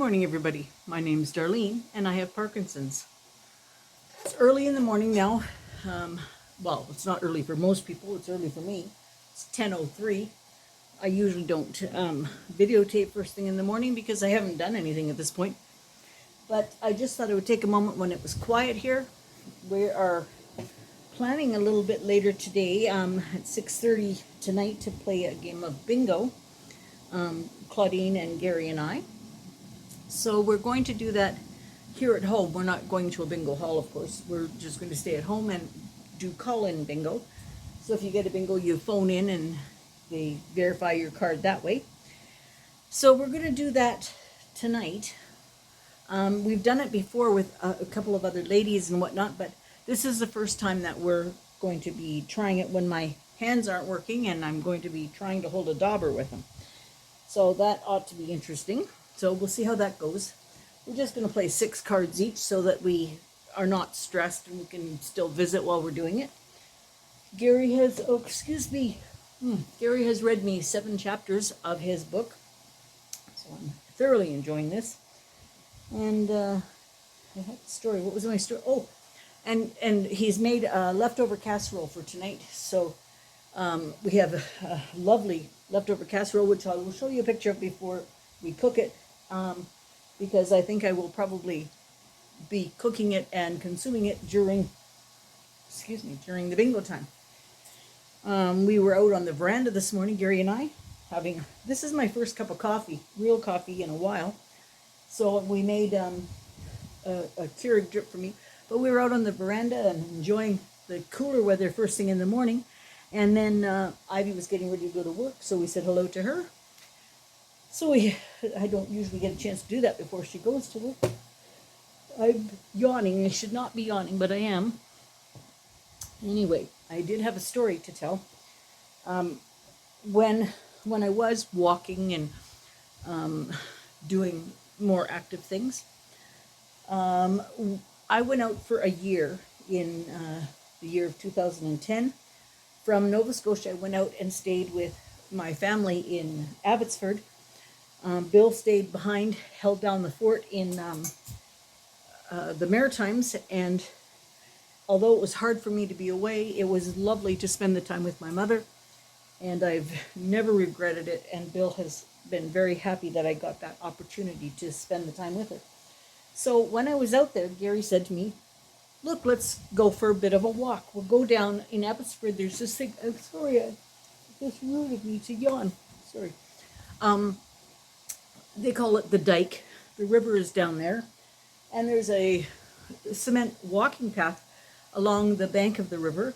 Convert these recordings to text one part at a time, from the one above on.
morning, everybody. My name is Darlene, and I have Parkinson's. It's early in the morning now. Well, it's not early for most people. It's early for me. It's 10:03. I usually don't videotape first thing in the morning because I haven't done anything at this point. But I just thought I would take a moment when it was quiet here. We are planning a little bit later today at 6:30 tonight to play a game of bingo. Claudine and Gary and I. So we're going to do that here at home. We're not going to a bingo hall, of course. We're just going to stay at home and do call-in bingo. So if you get a bingo, you phone in and they verify your card that way. So we're going to do that tonight. We've done it before with a couple of other ladies and whatnot, but this is the first time that we're going to be trying it when my hands aren't working, and I'm going to be trying to hold a dauber with them. So that ought to be interesting. So we'll see how that goes. We're just going to play 6 cards each so that we are not stressed and we can still visit while we're doing it. Gary has, Gary has read me 7 chapters of his book. So I'm thoroughly enjoying this. And I had a story. What was my story? Oh, and he's made a leftover casserole for tonight. So we have a lovely leftover casserole, which I will show you a picture of before we cook it, because I think I will probably be cooking it and consuming it during the bingo time. We were out on the veranda this morning, Gary and I, this is my first cup of coffee, real coffee, in a while. So we made a Keurig drip for me, but we were out on the veranda and enjoying the cooler weather first thing in the morning. And then Ivy was getting ready to go to work, so we said hello to her. So I don't usually get a chance to do that before she goes to work. I'm yawning. I should not be yawning, but I am. Anyway, I did have a story to tell. When I was walking and doing more active things, I went out for a year in the year of 2010. From Nova Scotia, I went out and stayed with my family in Abbotsford. Bill stayed behind, held down the fort in the Maritimes, and although it was hard for me to be away, it was lovely to spend the time with my mother, and I've never regretted it, and Bill has been very happy that I got that opportunity to spend the time with her. So when I was out there, Gary said to me, "Look, let's go for a bit of a walk. We'll go down in Abbotsford. There's this thing." I'm sorry, it's rude of me to yawn. Sorry. They call it the dike. The river is down there, and there's a cement walking path along the bank of the river.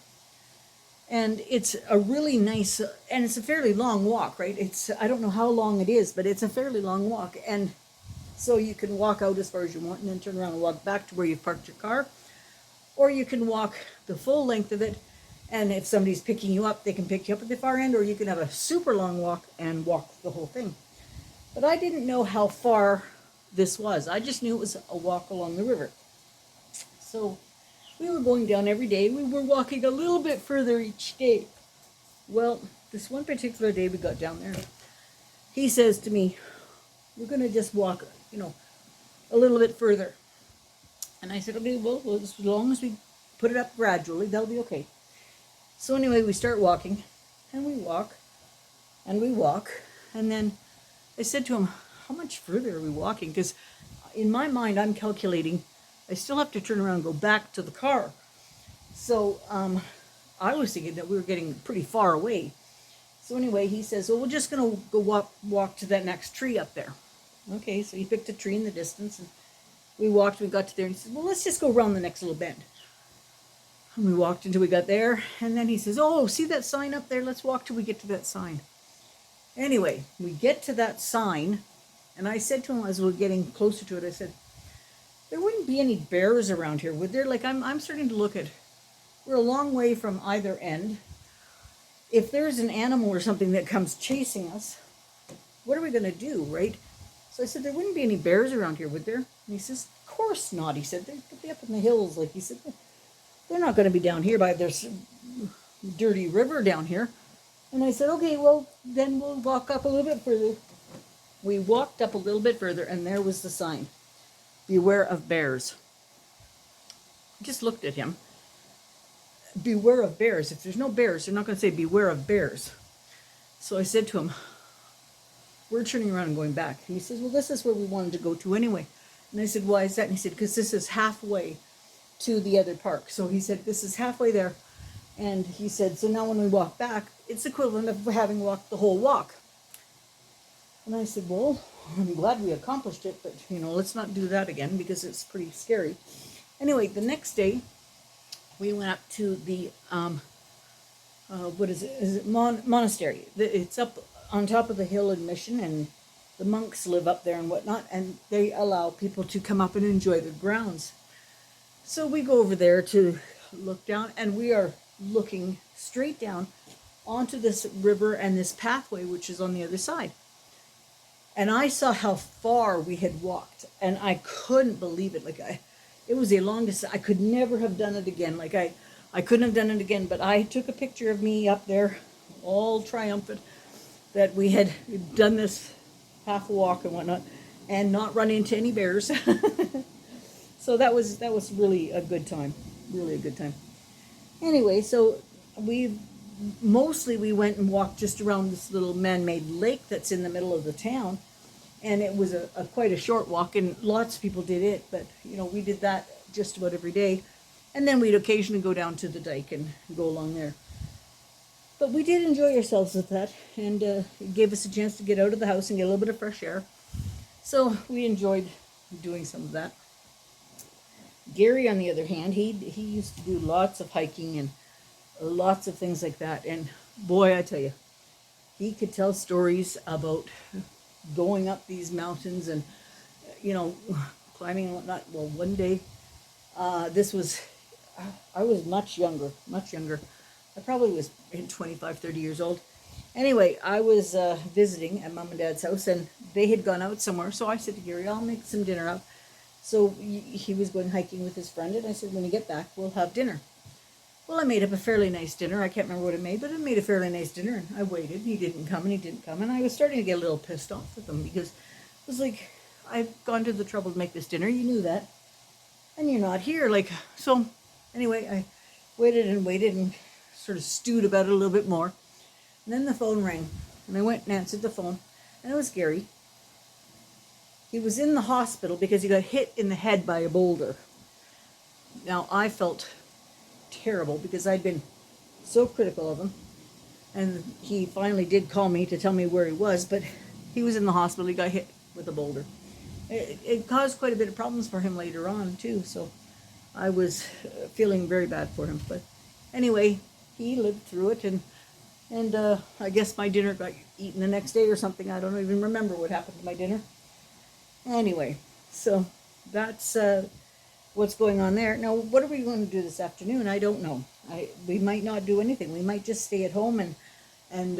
And it's a really nice, and it's a fairly long walk, right? I don't know how long it is, but it's a fairly long walk. And so you can walk out as far as you want and then turn around and walk back to where you've parked your car. Or you can walk the full length of it, and if somebody's picking you up, they can pick you up at the far end, or you can have a super long walk and walk the whole thing. But I didn't know how far this was. I just knew it was a walk along the river. So we were going down every day. We were walking a little bit further each day. Well, this one particular day we got down there, he says to me, "We're going to just walk, a little bit further." And I said, "Okay, well, as long as we put it up gradually, that'll be okay." So anyway, we start walking, and we walk, and we walk. And then I said to him, "How much further are we walking?" Because in my mind, I'm calculating I still have to turn around and go back to the car. So I was thinking that we were getting pretty far away. So anyway, he says, "Well, we're just going to go walk to that next tree up there." Okay, so he picked a tree in the distance, and we walked, we got to there, and he said, "Well, let's just go around the next little bend." And we walked until we got there, and then he says, "Oh, see that sign up there? Let's walk till we get to that sign." Anyway, we get to that sign, and I said to him as we were getting closer to it, I said, "There wouldn't be any bears around here, would there? Like, I'm starting to look at, we're a long way from either end. If there's an animal or something that comes chasing us, what are we going to do, right?" So I said, "There wouldn't be any bears around here, would there?" And he says, "Of course not." He said, "They'd be up in the hills." Like he said, "They're not going to be down here by this dirty river down here." And I said, "Okay, well, then we'll walk up a little bit further." We walked up a little bit further, and there was the sign, "Beware of bears." I just looked at him. Beware of bears. If there's no bears, they're not going to say beware of bears. So I said to him, we're turning around and going back. He says, well, this is where we wanted to go to anyway. And I said, why is that? And he said, because this is halfway to the other park. So he said, this is halfway there. And he said, so now when we walk back, it's equivalent of having walked the whole walk. And I said, well, I'm glad we accomplished it, but, let's not do that again because it's pretty scary. Anyway, the next day, we went up to the, what is it? Is it monastery? It's up on top of the hill in Mission, and the monks live up there and whatnot, and they allow people to come up and enjoy the grounds. So we go over there to look down, and we are looking straight down onto this river and this pathway, which is on the other side. And I saw how far we had walked, and I couldn't believe it. It was a long distance. I could never have done it again. I couldn't have done it again, but I took a picture of me up there, all triumphant, that we had done this half walk and whatnot, and not run into any bears. So that was really a good time, really a good time. Anyway, so we went and walked just around this little man-made lake that's in the middle of the town, and it was quite a short walk, and lots of people did it, but we did that just about every day, and then we'd occasionally go down to the dike and go along there. But we did enjoy ourselves with that, and it gave us a chance to get out of the house and get a little bit of fresh air. So we enjoyed doing some of that. Gary, on the other hand, he used to do lots of hiking and lots of things like that. And boy, I tell you, he could tell stories about going up these mountains and, climbing and whatnot. Well, one day, I was much younger. I probably was 25, 30 years old. Anyway, I was visiting at Mom and Dad's house, and they had gone out somewhere. So I said to Gary, I'll make some dinner up. So he was going hiking with his friend, and I said, when you get back, we'll have dinner. Well, I made up a fairly nice dinner. I can't remember what it made, but it made a fairly nice dinner. And I waited. He didn't come, and I was starting to get a little pissed off with him because it was like, I've gone to the trouble to make this dinner. You knew that. And you're not here. So anyway, I waited and sort of stewed about it a little bit more. And then the phone rang, and I went and answered the phone, and it was Gary. He was in the hospital because he got hit in the head by a boulder. Now, I felt terrible because I'd been so critical of him, and he finally did call me to tell me where he was, but he was in the hospital. He got hit with a boulder. It caused quite a bit of problems for him later on too, so I was feeling very bad for him. But anyway, he lived through it, and I guess my dinner got eaten the next day or something. I don't even remember what happened to my dinner. Anyway, so that's what's going on there. Now, what are we going to do this afternoon? I don't know. We might not do anything. We might just stay at home and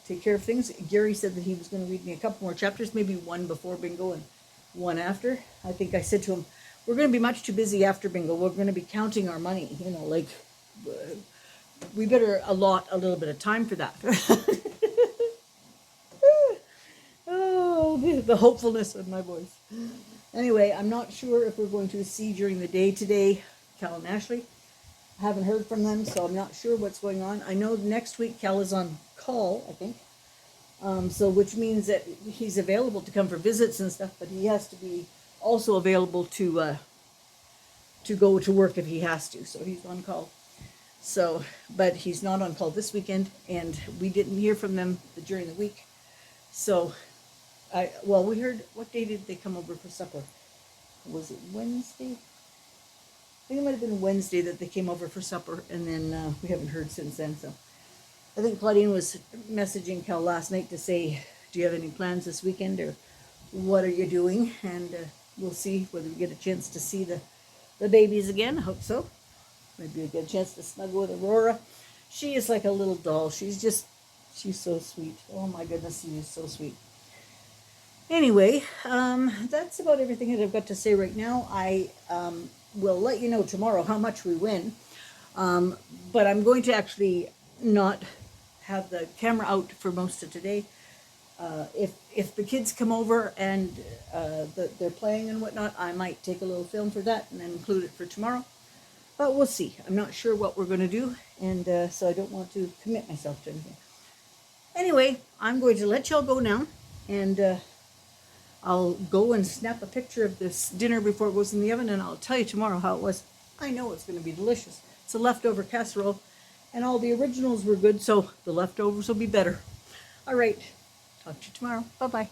take care of things. Gary said that he was going to read me a couple more chapters, maybe one before bingo and one after. I think I said to him, we're going to be much too busy after bingo. We're going to be counting our money. We better allot a little bit of time for that. Oh, the hopefulness of my voice. Anyway, I'm not sure if we're going to see during the day today Cal and Ashley. I haven't heard from them, so I'm not sure what's going on. I know next week Cal is on call, I think. So which means that he's available to come for visits and stuff, but he has to be also available to go to work if he has to. So he's on call. So, but he's not on call this weekend, and we didn't hear from them during the week. So, we heard, what day did they come over for supper? Was it Wednesday? I think it might have been Wednesday that they came over for supper, and then we haven't heard since then. So I think Claudine was messaging Cal last night to say, do you have any plans this weekend, or what are you doing? And we'll see whether we get a chance to see the babies again. I hope so. Maybe we get a chance to snuggle with Aurora. She is like a little doll. She's so sweet. Oh my goodness, she is so sweet. Anyway, that's about everything that I've got to say right now. I will let you know tomorrow how much we win. But I'm going to actually not have the camera out for most of today If the kids come over and they're playing and whatnot, I might take a little film for that and then include it for tomorrow. But we'll see. I'm not sure what we're going to do, and so I don't want to commit myself to anything. Anyway, I'm going to let y'all go now, and I'll go and snap a picture of this dinner before it goes in the oven, and I'll tell you tomorrow how it was. I know it's going to be delicious. It's a leftover casserole, and all the originals were good, so the leftovers will be better. All right, talk to you tomorrow. Bye-bye.